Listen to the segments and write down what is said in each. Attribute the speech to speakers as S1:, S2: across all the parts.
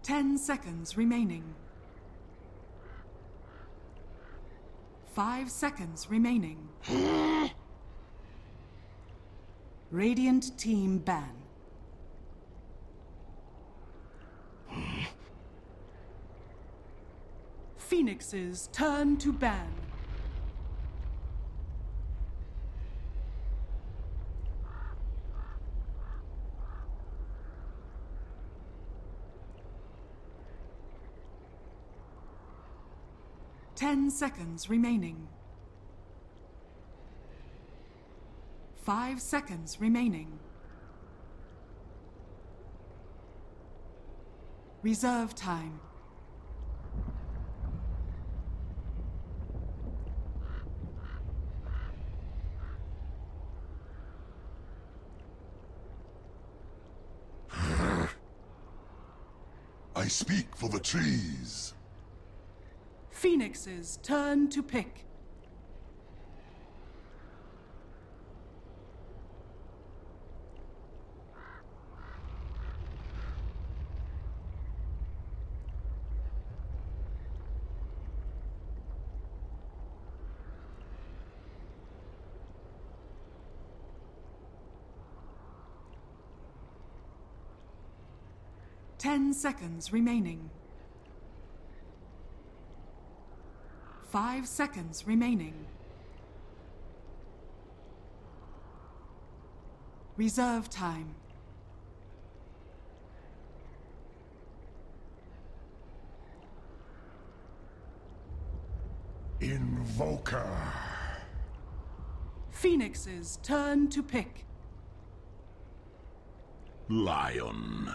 S1: 10 seconds remaining. 5 seconds remaining. Radiant team ban. Phoenixes turn to ban. Ten seconds remaining. 5 seconds remaining. Reserve time.
S2: I speak for the trees.
S1: Phoenixes turn to pick. Ten seconds remaining. 5 seconds remaining. Reserve time.
S2: Invoker.
S1: Phoenixes turn to pick.
S2: Lion.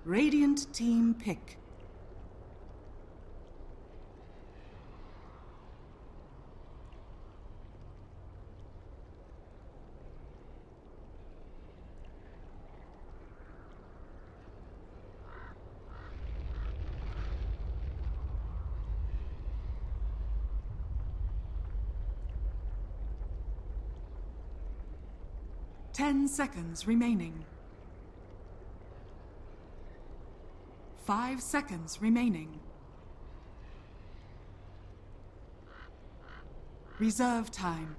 S1: Radiant team pick. Ten seconds remaining. 5 seconds remaining. Reserve time.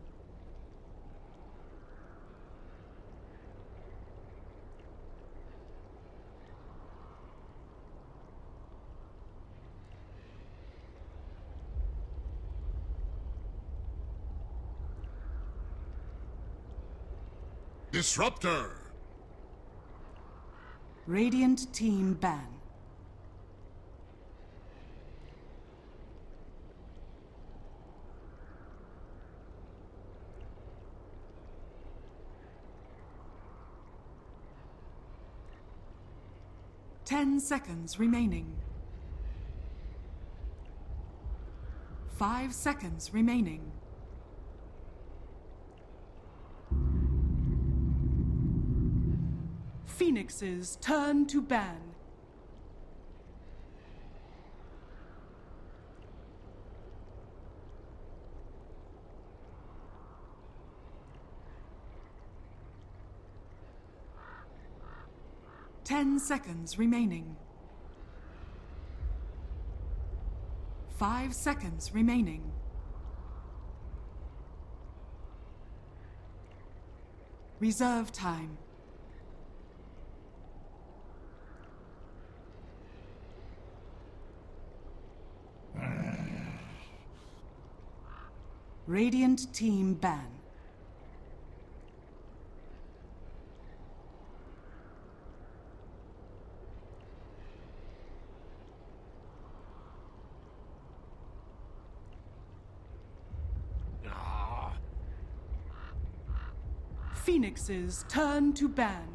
S2: Disruptor.
S1: Radiant team ban. Ten seconds remaining. 5 seconds remaining. Phoenixes turn to ban. Ten seconds remaining. 5 seconds remaining. Reserve time. Radiant team ban. Phoenixes turn to ban.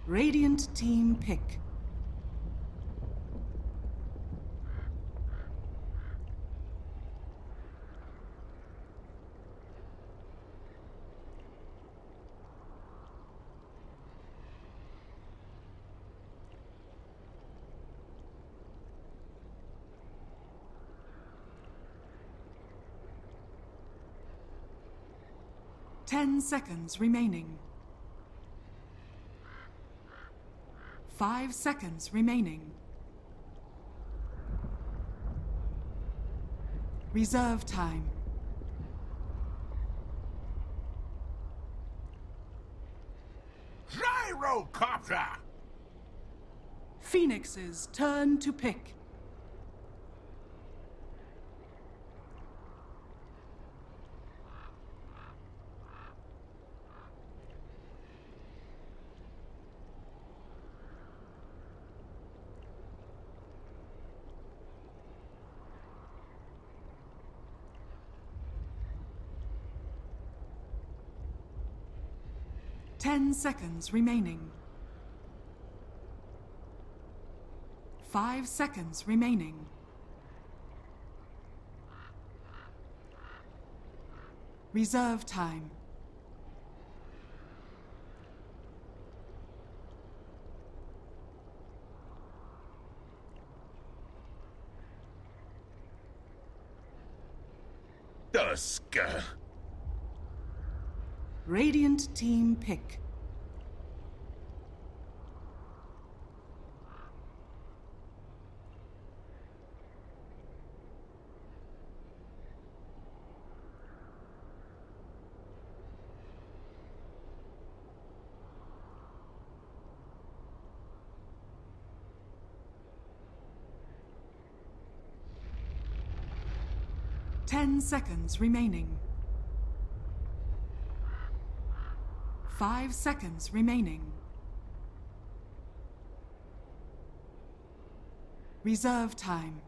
S1: Radiant team pick. 10 seconds remaining. 5 seconds remaining. Reserve time.
S2: Gyrocopter!
S1: Phoenix's turn to pick. Ten seconds remaining. 5 seconds remaining. Reserve time.
S2: Dusk.
S1: Radiant team pick. Ten seconds remaining. 5 seconds remaining. Reserve time.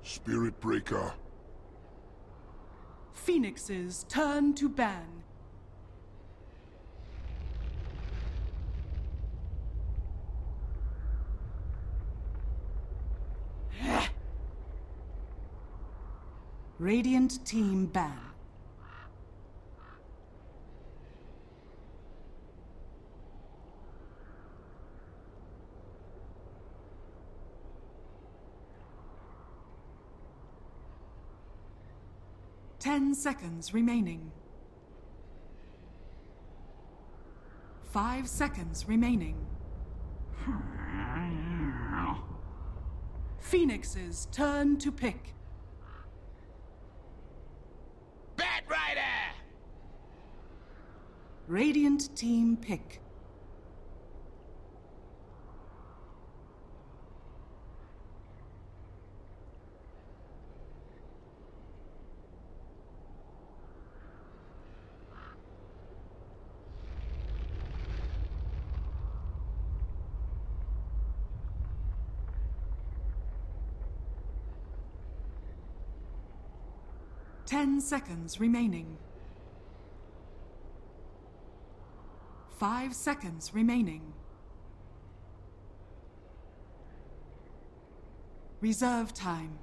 S2: Spirit Breaker.
S1: Phoenix's turn to ban. Radiant team ban. Ten seconds remaining. 5 seconds remaining. Phoenix's turn to pick.
S3: Bat Rider!
S1: Radiant team pick. Ten seconds remaining. 5 seconds remaining. Reserve time.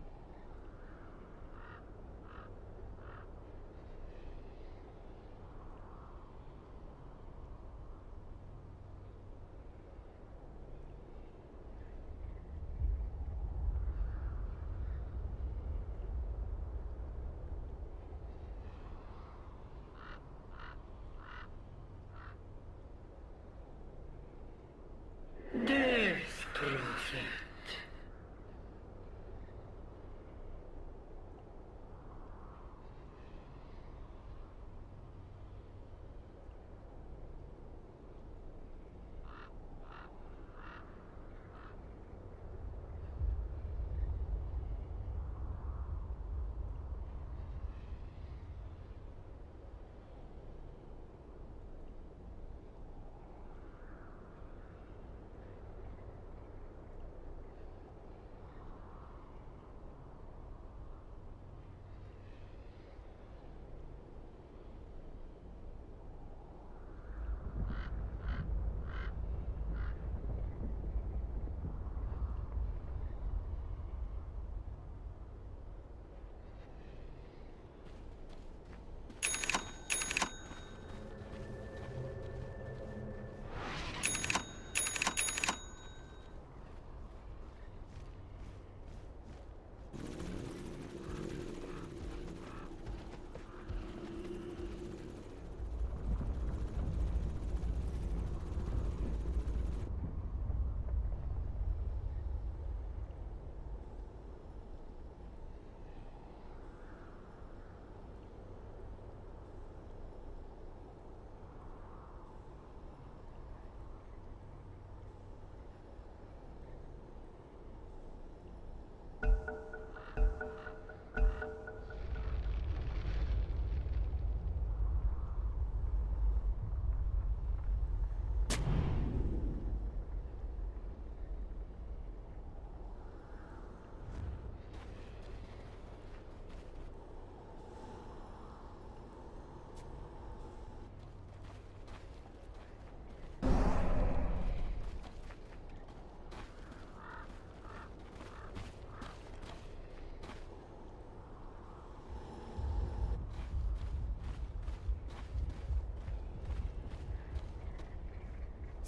S4: Death Prophet.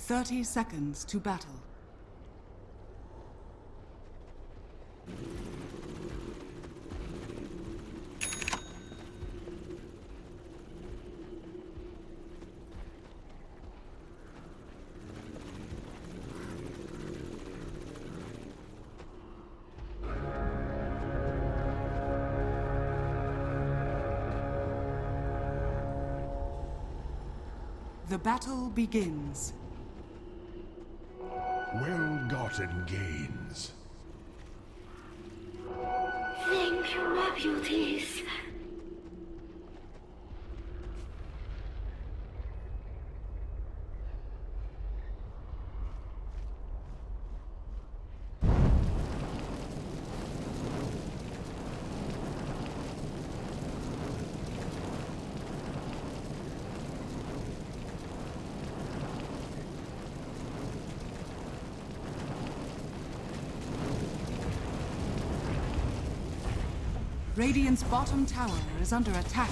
S1: 30 seconds to battle. The battle begins.
S2: Well-gotten gains.
S4: Thank you, my beauties.
S1: Radiant's bottom tower is under attack.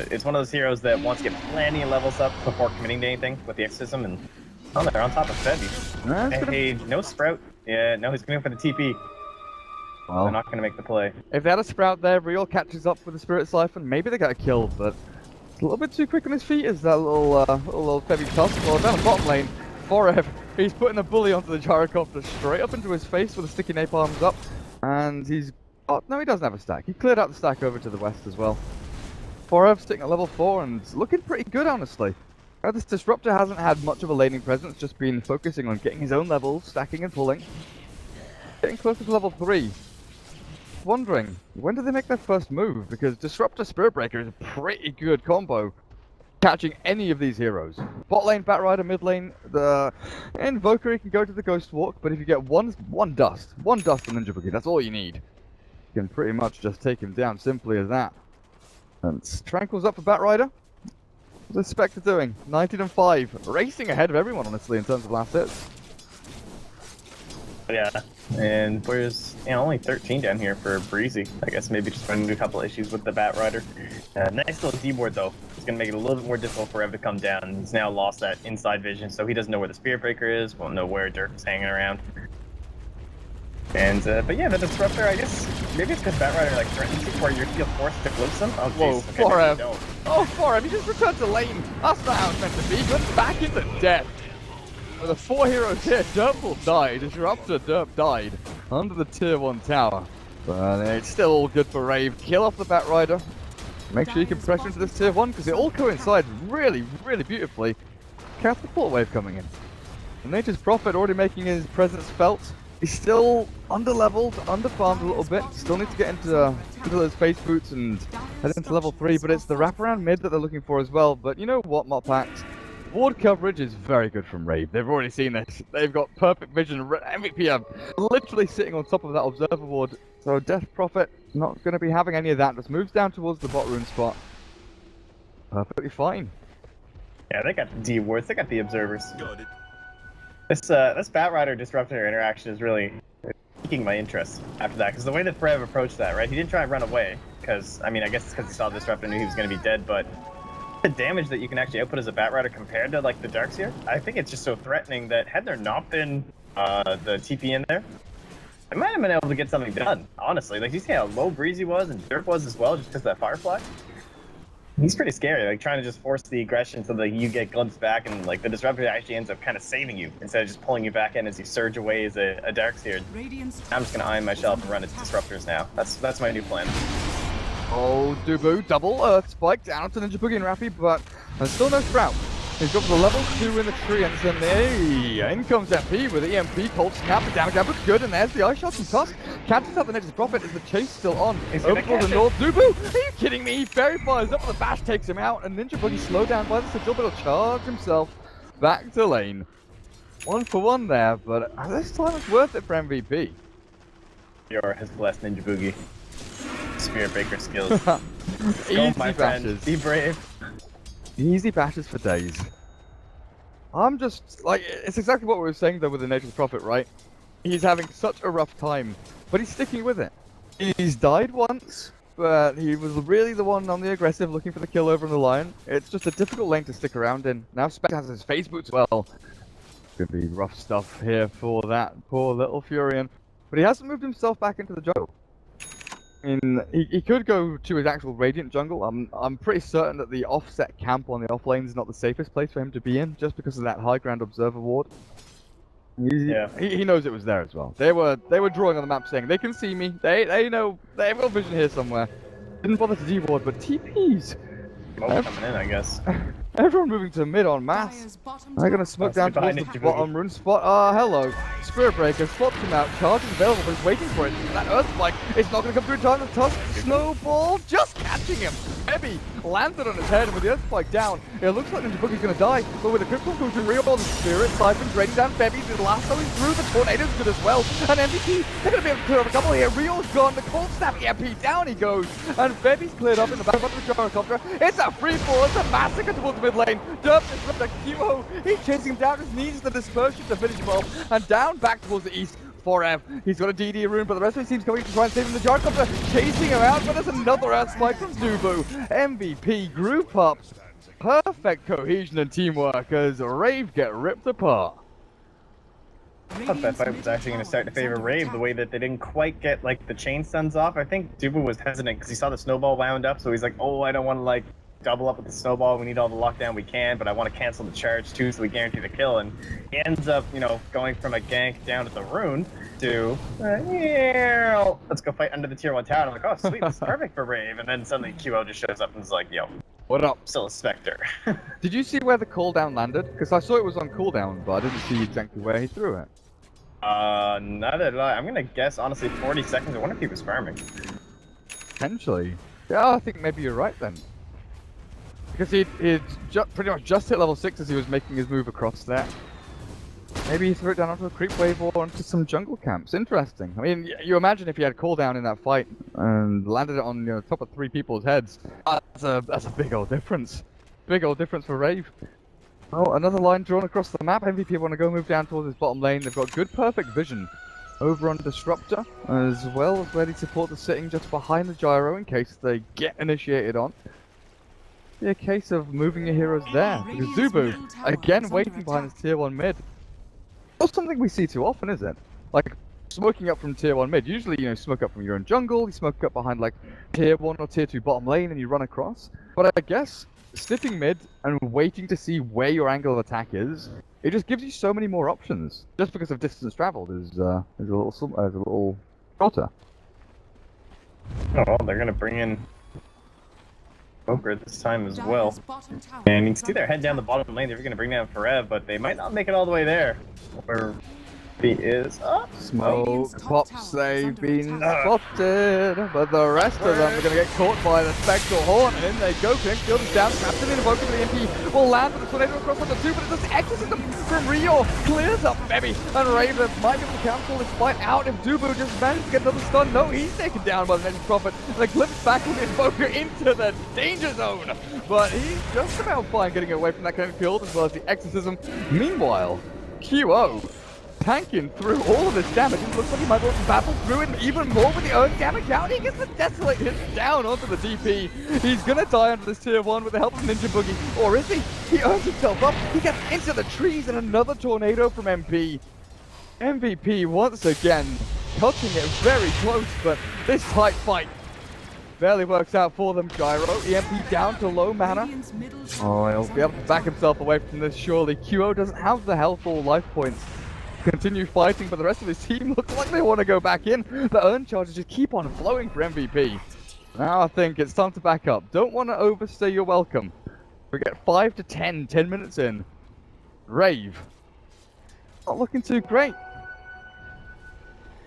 S5: It's one of those heroes that wants to get plenty of levels up before committing to anything with the exorcism, and oh, they're on top of Febby. Hey, no Sprout. Yeah, no, he's coming for the TP. Well, they're not going to make the play.
S6: If they had a Sprout there, Real catches up with the Spirit Siphon, maybe they got a kill, but it's a little bit too quick on his feet is that little Febby toss. Well, down the bottom lane, Forev, he's putting a bully onto the Gyrocopter straight up into his face with the sticky napalms up, and he's... Oh, no, he doesn't have a stack. He cleared out the stack over to the west as well. Forev sitting at level 4 and looking pretty good, honestly. This Disruptor hasn't had much of a laning presence, just been focusing on getting his own levels, stacking and pulling. Getting closer to level 3. Wondering, when do they make their first move? Because Disruptor Spirit Breaker is a pretty good combo, catching any of these heroes. Bot lane, Batrider, mid lane, the Invoker can go to the Ghost Walk, but if you get one dust on Ninja Boogie, that's all you need. You can pretty much just take him down simply as that. And Tranquil's up for Batrider. What's Spectre doing? 19 and 5, racing ahead of everyone, honestly, in terms of last hits.
S5: Yeah, and there's only 13 down here for Breezy. I guess maybe just running into a couple issues with the Bat Rider. Nice little D-board though. It's gonna make it a little bit more difficult for Rev to come down. He's now lost that inside vision, so he doesn't know where the Spirit Breaker is, won't know where Dirk is hanging around. And but yeah, the Disruptor, I guess maybe it's because Bat Rider like threatens you where you feel forced to glimpse him. Oh
S6: Whoa,
S5: jeez, okay, maybe you don't.
S6: Oh, 4F, he just returned to lane. That's not how it's meant to be. But back into death. With the 4 heroes here, Derp will die. Disruptor, Derp died under the tier 1 tower. But it's still all good for Rave. Kill off the Bat Rider. Make sure you can pressure into this tier 1 because it all coincides really, really beautifully. Catapult wave coming in. And Nature's Prophet already making his presence felt. He's still under-leveled, under-farmed a little bit. Still need to get into those face boots and head into level 3, but it's the wraparound mid that they're looking for as well. But you know what, Moppax? Ward coverage is very good from Rave. They've already seen this. They've got perfect vision. MVP are literally sitting on top of that observer ward. So Death Prophet not going to be having any of that. Just moves down towards the bot rune spot. Perfectly fine.
S5: Yeah, they got the D wards. They got the observers. This Bat Rider Disruptor interaction is really piquing my interest after that, because the way that Rev approached that, right? He didn't try and run away, because I mean, I guess it's because he saw the Disruptor and knew he was going to be dead, but the damage that you can actually output as a Bat Rider compared to like the Darkseer, I think it's just so threatening that had there not been the TP in there, I might have been able to get something done, honestly. Like, you see how low Breezy was and Dirk was as well, just because of that Firefly? He's pretty scary, like trying to just force the aggression so that you get glimpsed back and like the Disruptor actually ends up kind of saving you instead of just pulling you back in as you surge away as a Darkseer. I'm just gonna iron my shelf and run its Disruptors now. That's my new plan.
S6: Oh, Dubu, double Earth Spike down to Ninja Boogie and Raffy, but there's still no Sprout. He's got the level 2 in the tree, and then hey, in comes MP with EMP, Cold Snap, the damage output's good, and there's the Ice Shot from Tusk. Catches out the Nature's Prophet as the chase still on. Over towards the north, Dubu! Are you kidding me? He fairy fires up, the bash takes him out, and Ninja Boogie slowed down by the Sigil, but he'll charge himself back to lane. 1 for 1 there, but this time it's worth it for MVP.
S5: Yor has blessed Ninja Boogie. Spirit Breaker skills.
S6: Easy
S5: my
S6: bashes.
S5: friend. Be brave.
S6: Easy bashes for days. I'm just, like, it's exactly what we were saying though with the Nature's Prophet, right? He's having such a rough time, but he's sticking with it. He's died once, but he was really the one on the aggressive looking for the kill over on the Lion. It's just a difficult lane to stick around in. Now Spec has his face boots as well. Could be rough stuff here for that poor little Furion. But he hasn't moved himself back into the jungle. I mean, he could go to his actual Radiant jungle. I'm pretty certain that the offset camp on the offlane is not the safest place for him to be in, just because of that high ground observer ward. He knows it was there as well. They were drawing on the map saying they can see me. They know they have got vision here somewhere. Didn't bother to D-ward, but TPs.
S5: Coming in, I guess.
S6: Everyone moving to mid en masse. They're gonna smoke down towards the bottom rune spot. Hello. Spirit Breaker spots him out. Charge is available, but he's waiting for it. That Earth Spike, it's not gonna come through in time. The Tusk, Snowball, just catching him. Heavy landed on his head, and with the Earth Spike down, it looks like Ninja Boogie's gonna die. But with the Crypto Cruiser real, the Spirit Siphon's raining down Bebby's. His last going through, the Tornado's good as well. And MVP, they're gonna be able to clear up a couple here. Rio's gone, the Cold Snap EMP, down he goes. And Bebby's cleared up in the back of the Gyrocopter. It's a free-for-all, it's a massacre towards the mid lane. Derp is with the QO. He's chasing him down, just needs the dispersion to finish him off. And down back towards the east. 4F. He's got a DD rune, but the rest of his team's coming to try and save him. The Gyrocopter chasing him out, but there's another Earth Spike from Dubu. MVP group up. Perfect cohesion and teamwork as Rave get ripped apart.
S5: I thought that fight was actually going to start to favor Rave the way that they didn't quite get like the chain stuns off. I think Dubu was hesitant because he saw the snowball wound up, so he's like, oh, I don't want to like double up with the snowball. We need all the lockdown we can, but I want to cancel the charge too, so we guarantee the kill. And he ends up, you know, going from a gank down to the rune to let's go fight under the tier 1 tower. I'm like, oh sweet, this is perfect for Rave. And then suddenly QO just shows up and is like, yo,
S6: what up?
S5: Still a Spectre.
S6: Did you see where the cooldown landed? Because I saw it was on cooldown, but I didn't see exactly where he threw it.
S5: Not at all. I'm gonna guess honestly 40 seconds. I wonder if he was farming.
S6: Potentially. Yeah, I think maybe you're right then. Because he'd pretty much just hit level 6 as he was making his move across there. Maybe he threw it down onto a creep wave or onto some jungle camps. Interesting. I mean, you imagine if he had cooldown in that fight and landed it on top of 3 people's heads. That's a big old difference. Big old difference for Rave. Oh, another line drawn across the map. MVP want to go move down towards his bottom lane. They've got good perfect vision. over on Disruptor, as well as ready to support the sitting just behind the gyro in case they get initiated on. Be a case of moving your heroes there, because Zubu, again waiting behind his tier 1 mid. Not something we see too often, is it? Like, smoking up from tier 1 mid. Usually, you know, smoke up from your own jungle, you smoke up behind like tier 1 or tier 2 bottom lane and you run across. But I guess, sitting mid and waiting to see where your angle of attack is, it just gives you so many more options. Just because of distance traveled is a little shorter.
S5: Oh, well, they're gonna bring in Poker this time as well. And you can see they're heading down the bottom lane. They're gonna bring down Rev, but they might not make it all the way there. Where he is up.
S6: Smoke pops, they've been spotted, but the rest of them are going to get caught by the Spectral Horn, and in they go. Connect Field is down, Captain in invoking the EMP will land with the tornado across on the 2, but it does Exorcism from Rio, clears up Bebby, and Rave might be able to cancel this fight out if Dubu just managed to get another stun. No, he's taken down by the next Prophet, and a glimpse back with the Invoker into the danger zone, but he's just about fine getting away from that Connect Field as well as the Exorcism. Meanwhile, QO tanking through all of this damage. It looks like he might be able to battle through it even more with the own damage out. He gets the Desolate hit down onto the DP. He's gonna die under this tier 1 with the help of Ninja Boogie. Or is he? He earns himself up. He gets into the trees and another tornado from MP. MVP once again cutting it very close, but this tight fight barely works out for them. Gyro, EMP down to low mana. Oh, he'll be able to back himself away from this surely. QO doesn't have the health or life points. Continue fighting, but the rest of his team looks like they want to go back in. The earn charges just keep on flowing for MVP. Now I think it's time to back up. Don't want to overstay your welcome. We get 5 to 10 minutes in. Rave. Not looking too great.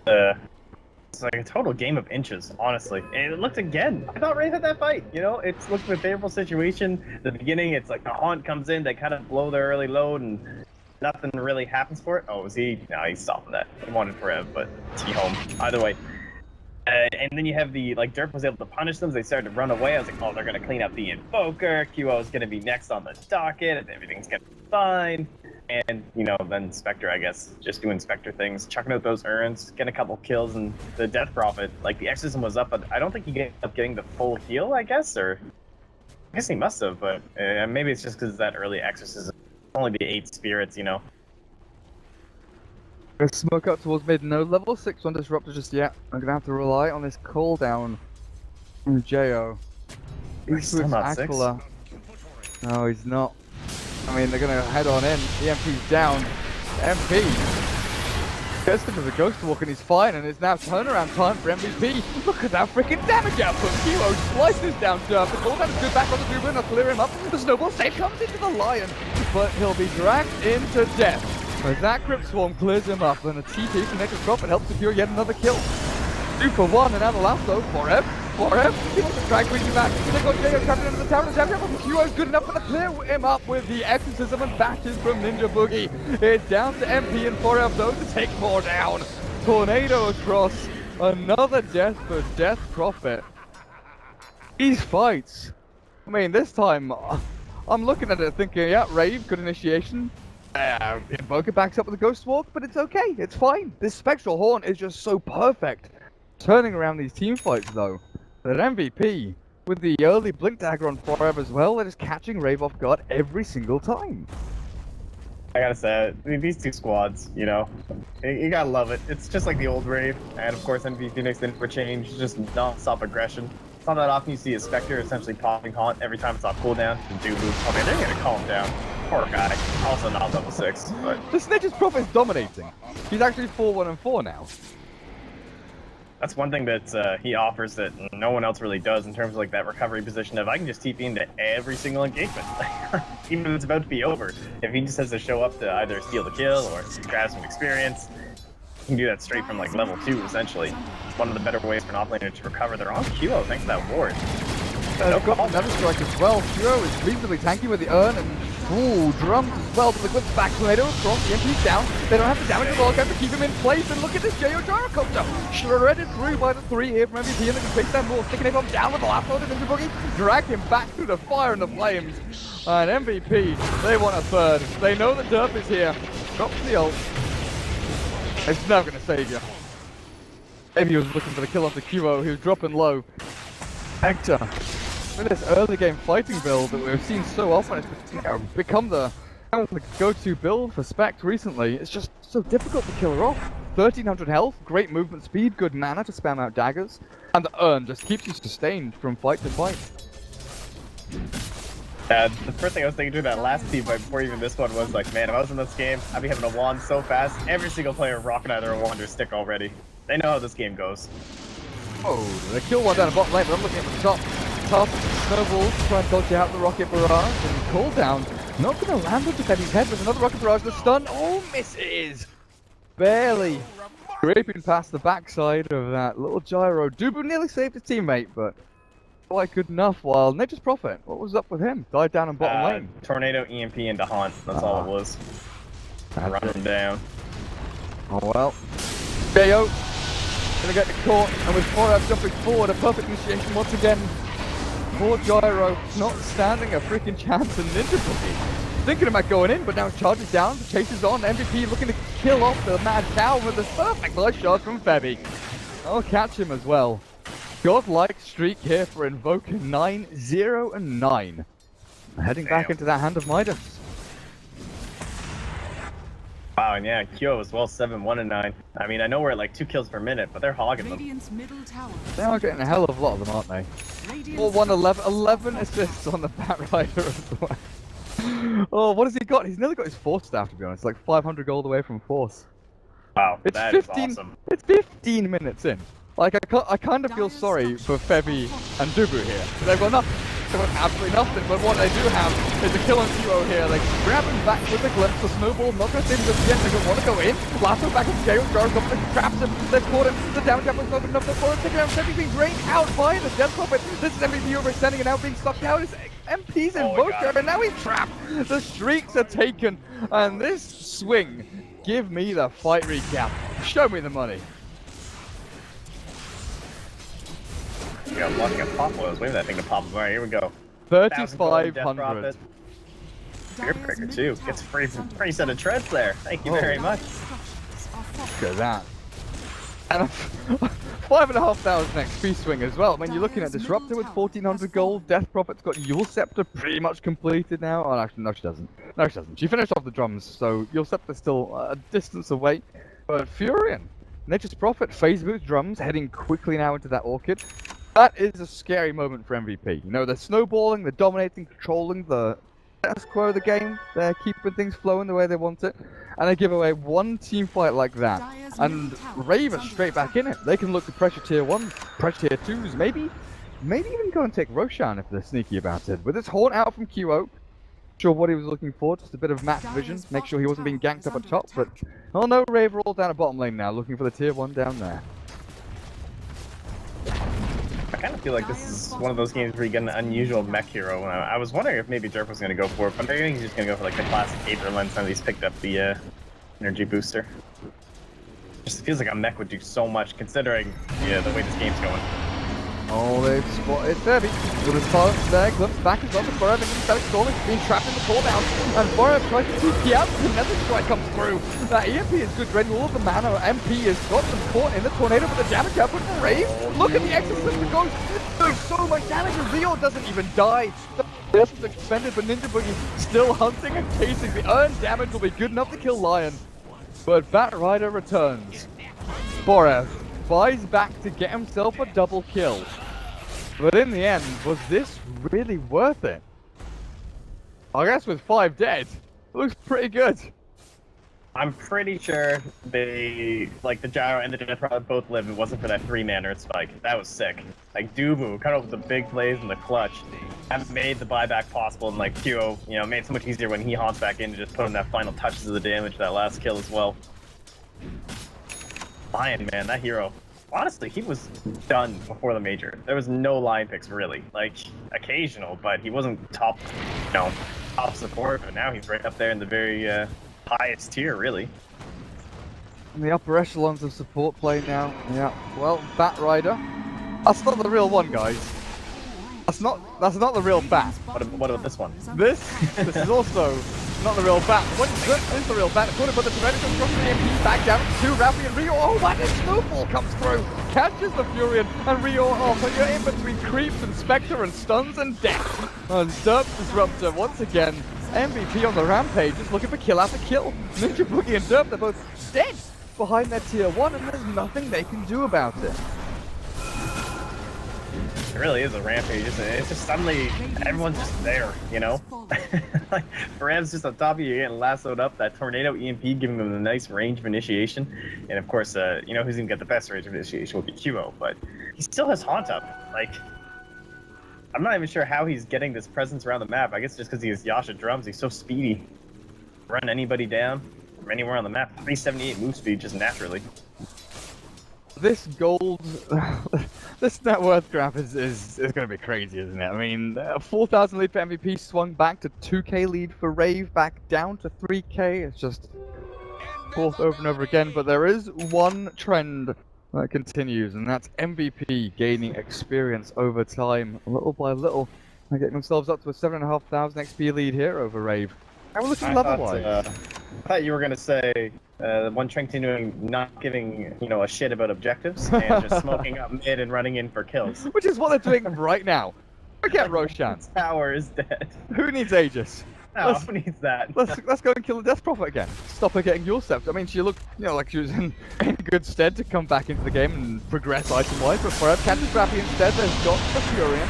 S5: It's like a total game of inches, honestly. And it looked again. I thought Rave had that fight. You know, it's looked like a favorable situation. The beginning, it's like the Haunt comes in, they kind of blow their early load, and nothing really happens for it. Oh, is he? No, he's stopping that. He wanted Rev, but T-home. Either way. And then you have the, like, Derp was able to punish them. They started to run away. I was like, oh, they're going to clean up the Invoker. QO is going to be next on the docket, and everything's going to be fine. And, you know, then Spectre, I guess, just doing Spectre things, chucking out those urns, getting a couple kills, and the Death Prophet, like, the Exorcism was up, but I don't think he ended up getting the full heal, I guess, or I guess he must have, but maybe it's just because that early Exorcism. Only be 8 spirits, you know.
S6: Gonna smoke up towards mid. No level 6 on Disruptor just yet. I'm gonna have to rely on this cooldown from Jo.
S5: He's still not 6.
S6: No, he's not. I mean, they're gonna head on in. EMP's down. MP gets him as a Ghost Walk and he's fine, and it's now turnaround time for MVP. Look at that freaking damage output. Kilo slices down Derp. The cooldown is good back on the Druid, and clear him up. The snowball save comes into the Lion, but he'll be dragged into death. As that Crypt Swarm clears him up, and a TP from Necro's Prophet helps secure yet another kill. 2 for 1, and now the last though, Forever. He wants to drag Queasy back. They got Jo trapped into the tower, and QO's good enough to clear him up with the Exorcism and bashes from Ninja Boogie. It's down to MP and Forever though to take more down. Tornado across, another death for Death Prophet. These fights, I mean, this time, I'm looking at it thinking, yeah, Rave, good initiation. Invoker backs up with a Ghost Walk, but it's okay, it's fine. This Spectral Horn is just so perfect. Turning around these team fights though, that MVP, with the early Blink Dagger on Forever as well, they're just catching Rave off guard every single time.
S5: I gotta say, these 2 squads, you know, you gotta love it. It's just like the old Rave, and of course MVP Phoenix didn't for change, just non-stop aggression. It's not that often you see a Spectre essentially popping Haunt every time it's off cooldown. And Dubu, oh man, they're gonna calm down. Poor guy, also not level 6, but...
S6: The Snitch's Prophet is dominating. He's actually 4-1 and 4 now.
S5: That's one thing that he offers that no one else really does in terms of like that recovery position of I can just TP into every single engagement, even if it's about to be over. If he just has to show up to either steal the kill or grab some experience, he can do that straight from like level 2 essentially. One of the better ways for an offlaner to recover. They're on QO thanks to that ward.
S6: They've got another strike as well. QO is reasonably tanky with the urn and drums as well, but the quick back tornado across, the MP's down. They don't have the damage at all, have to keep him in place, and look at this Jo Gyrocopter shredded through by the 3 here from MVP, and they can take that more, sticking him down with the last load of Ninja Boogie, drag him back through the fire and the flames. And MVP, they want a third. They know that Derp is here. Drops the ult. It's never gonna save you. Maybe he was looking for the kill off the QO, he was dropping low. Hector, with this early game fighting build that we've seen so often, it's become the go-to build for Spect recently. It's just so difficult to kill her off. 1300 health, great movement speed, good mana to spam out daggers, and the urn just keeps you sustained from fight to fight.
S5: The first thing I was thinking during that last team fight before even this one was like, man, if I was in this game, I'd be having a wand so fast. Every single player rocking either a wand or a stick already. They know how this game goes.
S6: Oh, they kill one down the bottom lane, but I'm looking at the top. Top snowballs to try and dodge out the rocket barrage, and cooldown not going to land on Defender's head with another rocket barrage. The stun, oh, misses! Barely scraping past the backside of that little gyro. Dubu nearly saved his teammate, but quite good enough. While Nature's Prophet, what was up with him? Died down in bottom lane.
S5: Tornado, EMP, into Haunt. That's all it was. Run him down.
S6: Oh well. KO gonna get the court, and with 4 jumping forward, a perfect initiation once again. Poor Gyro not standing a freaking chance, and Ninja Boogie thinking about going in, but now charges down, chases on. MVP looking to kill off the Mad Cow with a perfect nice shot from Febby. I'll catch him as well. Godlike streak here for Invoker 9-0-9. Heading back into that Hand of Midas.
S5: Wow, and yeah, Kyo as well, 7-1-9. I mean, I know we're at like 2 kills per minute, but they're hogging them.
S1: Radiant's middle tower.
S6: They are getting a hell of a lot of them, aren't they? 4-1-11 assists on the Bat Rider as well. Oh, what has he got? He's nearly got his Force staff, to be honest. Like 500 gold away from Force.
S5: Wow,
S6: It's
S5: that
S6: 15,
S5: is awesome.
S6: It's 15 minutes in. Like, I kind of feel sorry for Febby and Dubu here. They've got nothing. They've got absolutely nothing, but what they do have is a kill on duo here. They grab him back with a glimpse. The snowball not going to save him just yet. They don't want to go in. Lasso back in scale. Jar's up and traps him. They've caught him. The down jump was not enough. They've caught him. Taking out Febby being drained out by the Death Puppet. This is MVP overextending and now being sucked out. It's MP's Invoker, and now he's trapped. The streaks are taken, and this swing. Give me the fight recap. Show me the money.
S5: Yeah, I'm blocking a pop oils. Wait for that thing to pop. Alright, here we go.
S6: 3,500.
S5: Spear Breaker too. Gets free set of treads there. Thank you very much.
S6: Look at that. And 5,500 XP swing as well. I mean, you're looking at Disruptor with 1,400 gold. Death Prophet's got Yule Scepter pretty much completed now. Oh, actually, no, she doesn't. No, she doesn't. She finished off the drums, so Yule Scepter's still a distance away. But Furion, Nature's Prophet, phase boost drums, heading quickly now into that Orchid. That is a scary moment for MVP. You know, they're snowballing, they're dominating, controlling the status quo of the game. They're keeping things flowing the way they want it. And they give away one team fight like that. And Rave are straight back in it. They can look to pressure tier 1s, pressure tier 2s, maybe even go and take Roshan if they're sneaky about it. With his Haunt out from QO, sure what he was looking for, just a bit of map vision, make sure he wasn't being ganked up at top, but oh no, Rave rolled down a bottom lane now, looking for the tier 1 down there.
S5: I kind of feel like this is one of those games where you get an unusual mech hero. I was wondering if maybe Jerk was going to go for it, but I think he's just going to go for like the classic Aether Lens now that he's picked up the energy booster. Just feels like a mech would do so much considering the way this game's going.
S6: Oh, they've spotted Febby. With his silence there, glimpse back as well as Borev and Static Storm being trapped in the cooldown. And Borev tries to TP out, but another strike comes through. That EMP is good, draining all of the mana. MP has got them caught in the tornado, but the damage output from Rave. Look at the Exorcism goes doing so much damage, and Rio doesn't even die. This was expended, but Ninja Boogie still hunting and chasing. The earned damage will be good enough to kill Lion. But Bat Rider returns. Borev buys back to get himself a double kill. But in the end, was this really worth it? I guess with 5 dead, it looks pretty good.
S5: I'm pretty sure they, like the Gyro and the Death Prophet both live. It wasn't for that 3-man spike. That was sick. Like Dubu, cut off the big plays in the clutch, have made the buyback possible, and like Kyo, made it so much easier when he haunts back in to just put in that final touches of the damage, that last kill as well. Lion, man, that hero. Honestly, he was done before the major. There was no line picks really. Like occasional, but he wasn't top support. But now he's right up there in the very highest tier, really.
S6: In the upper echelons of support play now. Yeah. Well, Bat Rider. That's not the real one, guys. That's not the real Bat.
S5: What about this one?
S6: This is also not the real bat. What is the real bat? According to the tremendous from the EMP back down to Ralphie and Rio. Oh, what a snowball comes through. Catches the Furion and Rio off. And you're in between creeps and Spectre and stuns and death. And Derp Disruptor once again. MVP on the rampage, just looking for kill after kill. Ninja Boogie and Derp, they're both dead behind their tier 1, and there's nothing they can do about it.
S5: It really is a rampage, isn't it? It's just suddenly everyone's just there, you know? Like, Baram's just on top of you, getting lassoed up. That Tornado EMP giving them a nice range of initiation. And of course, you know who's going to get the best range of initiation will be QO, but he still has Haunt up. Like, I'm not even sure how he's getting this presence around the map. I guess just because he has Yasha drums, he's so speedy. Run anybody down from anywhere on the map. 378 move speed just naturally.
S6: This gold, this net worth graph is going to be crazy, isn't it? I mean, 4,000 lead for MVP swung back to 2k lead for Rave, back down to 3k. It's just fourth over and over again, but there is one trend that continues, and that's MVP gaining experience over time, little by little, and getting themselves up to a 7,500 XP lead here over Rave. How are we looking level-wise?
S5: I thought you were going to say one trend continuing not giving, you know, a shit about objectives and just smoking up mid and running in for kills.
S6: Which is what they're doing right now. Forget Roshan.
S5: Tower is dead.
S6: Who needs Aegis?
S5: No, who needs that?
S6: Let's go and kill the Death Prophet again. Stop her getting your steps. I mean, she looked, you know, like she was in good stead to come back into the game and progress item-wise, but Forever catches Rappy instead. There's got the Furion.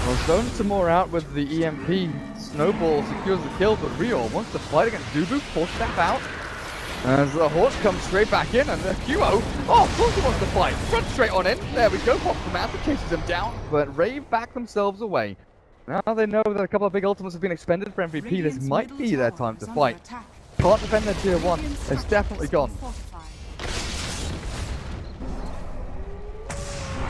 S6: Well, zone some more out with the EMP. Snowball secures the kill, but Rio wants to fight against Dubu. Force step out. As the horse comes straight back in, and the QO, oh, of course he wants to fight. Run straight on in. There we go. Pops the mountain, chases him down, but Rave back themselves away. Now they know that a couple of big ultimates have been expended for MVP. This might be their time to fight. Can't defend their tier 1. It's definitely gone.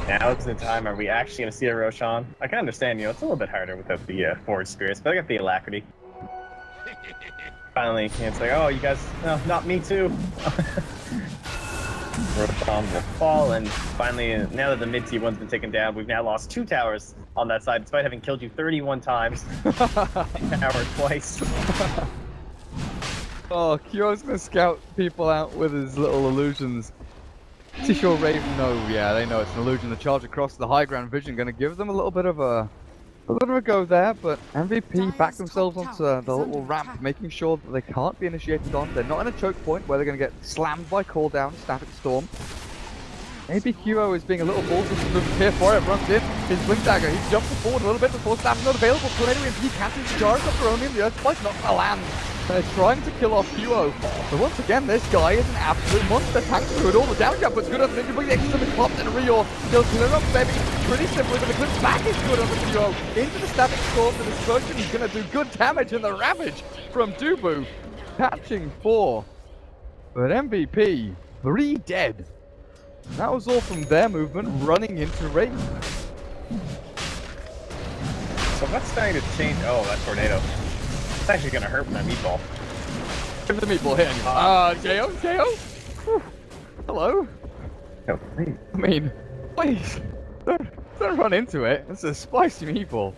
S5: Now is the time. Are we actually going to see a Roshan? I can understand, you know, it's a little bit harder without the forward spirits, but I got the alacrity. Finally, it's like, oh, you guys, no, not me too. Roshan will fall, and finally, now that the mid-tier one's been taken down, we've now lost 2 towers on that side, despite having killed you 31 times. Tower twice.
S6: Oh, Kyo's gonna scout people out with his little illusions. Pretty sure Rave know, yeah, they know it's an illusion. The charge across the high ground vision gonna give them a little bit of a go there, but MVP back themselves onto the little ramp, making sure that they can't be initiated on. They're not in a choke point where they're gonna get slammed by cooldown, Static Storm. Maybe QO is being a little ballsy to move here for it, runs in, his Blink Dagger, he jumps forward a little bit before Staff not available. Tornado EMP catches the Jar of Corona in the Earth Spike, not gonna land. They're trying to kill off QO, but once again, this guy is an absolute monster. Tanks through it all, the down jump was good on the Ninja Boogie, the extra is popped, and Rio still killing off Baby pretty simply, but the clip back is good on the QO. Into the Static Storm, the Destruction, he's gonna do good damage, and the Ravage from Dubu, catching 4. But MVP, 3 dead. That was all from their movement, running into Rave.
S5: So what's starting to change? Oh, that tornado. It's actually going to hurt with that meatball.
S6: Give the meatball hit. J.O.? Hello?
S5: Oh, please.
S6: I mean, please, don't run into it. It's a spicy meatball.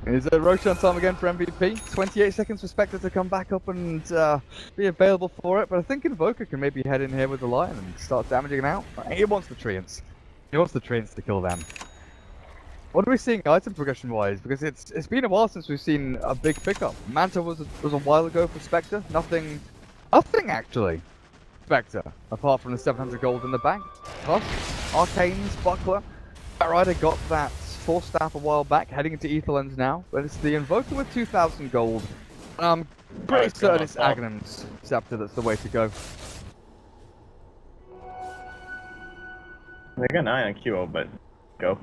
S6: Is it Roshan time again for MVP? 28 seconds for Spectre to come back up and be available for it, but I think Invoker can maybe head in here with the Lion and start damaging him out. He wants the Treants. He wants the Treants to kill them. What are we seeing item progression wise? Because it's been a while since we've seen a big pickup. Manta was a while ago for Spectre. Nothing actually. Spectre, apart from the 700 gold in the bank. Tusk, Arcane's Buckler. That Rider got that Force Staff a while back, heading into Etherlands now, but it's the Invoker with 2,000 gold. I'm pretty certain it's Aghanim's Scepter that's the way to go.
S5: They got an eye on QO, but go.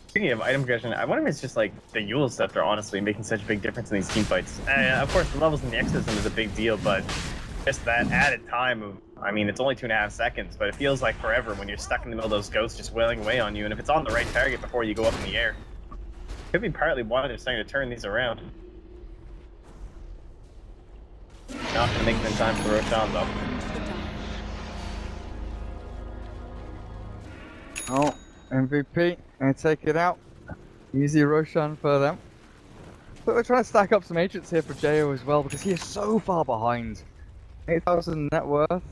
S5: Speaking of item progression, I wonder if it's just like the Yule Scepter, honestly, making such a big difference in these team fights. Of course, the levels in the X system is a big deal, but just that added time of, I mean, it's only 2.5 seconds, but it feels like forever when you're stuck in the middle of those ghosts just wailing away on you, and if it's on the right target before you go up in the air. Could be partly why they're starting to turn these around. Not gonna make it in time for Roshan, though.
S6: Oh, MVP, and take it out. Easy Roshan for them. But we're trying to stack up some agents here for Jo as well because he is so far behind. 8,000 net worth.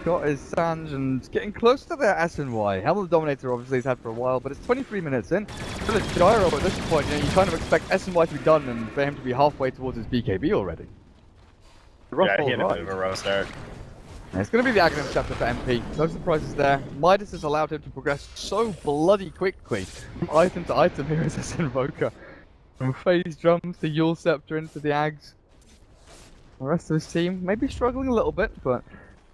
S6: Got his Sanj and getting close to their SNY. Helm of the Dominator obviously he's had for a while, but it's 23 minutes in. For the Gyro at this point, you kind of expect SNY to be done and for him to be halfway towards his BKB already.
S5: Yeah, he had a bit of a rough start.
S6: It's going to be the Aghanim chapter for MP. No surprises there. Midas has allowed him to progress so bloody quickly from item to item here as this Invoker. From Phase Drums to Yule Scepter into the Ags. The rest of his team may be struggling a little bit, but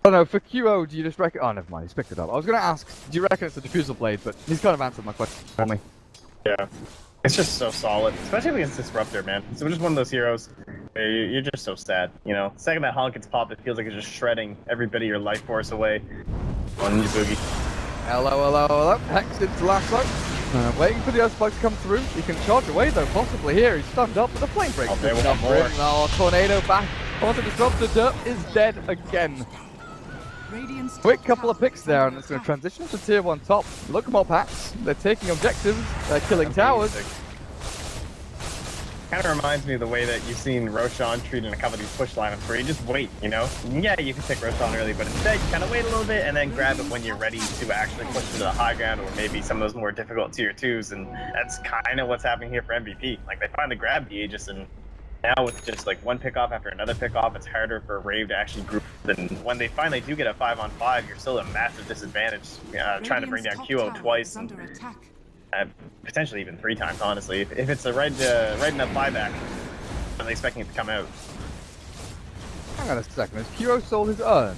S6: I don't know. For QO, do you just reckon? Oh, never mind. He's picked it up. I was going to ask, do you reckon it's a Diffusal Blade? But he's kind of answered my question for me.
S5: Yeah. It's just so solid, especially against Disruptor, man. It's just one of those heroes where you're just so sad, you know? The second that Honk gets popped, it feels like it's just shredding every bit of your life force away. On your boogie.
S6: Hello. Hex into lasso. Waiting for the Earth Spike to come through. He can charge away though, possibly here. He's stunned up with a flame break.
S5: Oh, they want more.
S6: Now Tornado back onto the Disruptor. Derp is dead again.
S1: Radiant's
S6: Quick couple of picks there, and it's going to transition to tier 1 top. Look them up, hacks. They're taking objectives. They're killing towers.
S5: Kind of reminds me of the way that you've seen Roshan treat in a couple of these push lineups where you just wait, you know? Yeah, you can pick Roshan early, but instead you kind of wait a little bit and then grab it when you're ready to actually push into the high ground or maybe some of those more difficult tier 2s, and that's kind of what's happening here for MVP. Like, they finally grabbed the Aegis, and now with just like one pick off after another pick off, it's harder for Rave to actually group. And when they finally do get a 5-on-5, you're still at a massive disadvantage, trying to bring down QO twice. And, potentially even 3 times, honestly. If it's a right enough buyback, I'm expecting it to come out.
S6: Hang on a second, has QO sold his urn?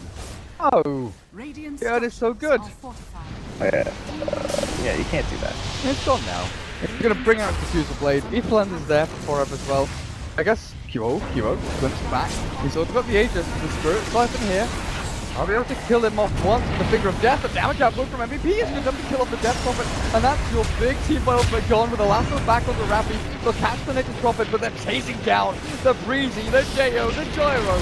S6: Oh, the urn is so good.
S5: Oh, yeah, you can't do that.
S6: It's gone now. He's going to bring out Diffusal Blade. Etheland is there for 4F as well. I guess QO glimpse back. He's also got the Aegis, the Spirit Siphon here. I'll be able to kill him off once with the Finger of Death. The damage output from MVP is good enough to kill off the Death Prophet. And that's your big team by ultimate gone with the lasso back onto Rappy. They'll catch the Nature's Prophet, but they're chasing down the Breezy, the Jo, the Gyro.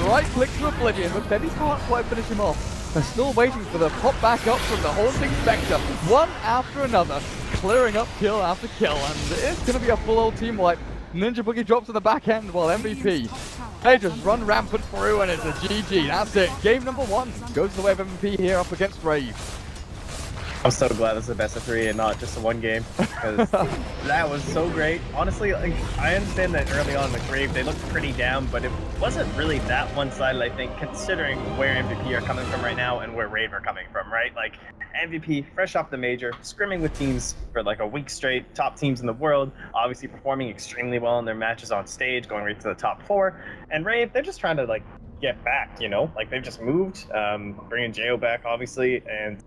S6: Right click to Oblivion, but then he can't quite finish him off. They're still waiting for the pop back up from the Haunting Spectre. One after another, clearing up kill after kill. And it's going to be a full old team wipe. Ninja Boogie drops to the back end while MVP, they just run rampant through and it's a GG. That's it. Game number 1 goes the way of MVP here up against Rave.
S5: I'm so glad this is a best of 3 and not just a 1 game, because that was so great. Honestly, like, I understand that early on with Rave, they looked pretty down, but it wasn't really that one-sided, I think, considering where MVP are coming from right now and where Rave are coming from, right? Like, MVP, fresh off the major, scrimming with teams for like a week straight, top teams in the world, obviously performing extremely well in their matches on stage, going right to the top 4. And Rave, they're just trying to, like, get back, you know? Like, they've just moved, bringing Jo back, obviously, and